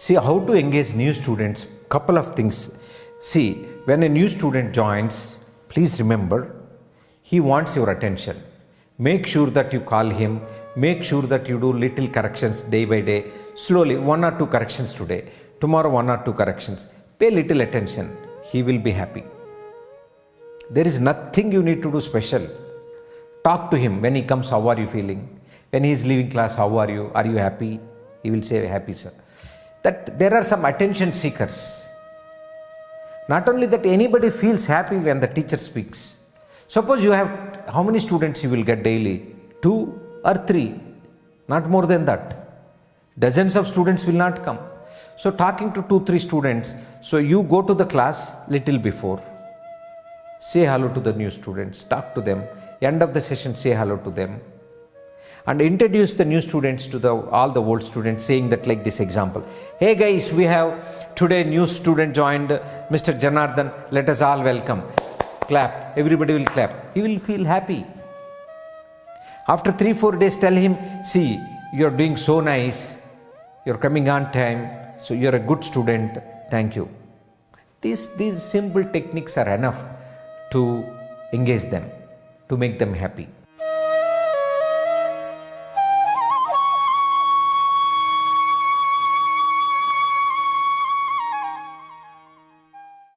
See how to engage new students. Couple of things. See, when a new student joins, please remember, he wants your attention. Make sure that you call him. Make sure that you do little corrections day by day. Slowly, 1 or 2 corrections today. Tomorrow, 1 or 2 corrections. Pay little attention. He will be happy. There is nothing you need to do special. Talk to him when he comes. How are you feeling? When he is leaving class, how are you? Are you happy? He will say, happy, sir. That there are some attention seekers. Not only that, anybody feels happy when the teacher speaks. Suppose you have, how many students you will get daily? 2 or 3, not more than that. Dozens of students will not come. So talking to 2-3 students, so you go to the class little before. Say hello to the new students, talk to them. End of the session, say hello to them. And introduce the new students to all the old students, saying that like this example. Hey guys, we have today new student joined, Mr. Janardhan. Let us all welcome. Clap. Everybody will clap. He will feel happy. After 3-4 days, tell him, see, you are doing so nice. You are coming on time. So you are a good student. Thank you. These simple techniques are enough to engage them, to make them happy.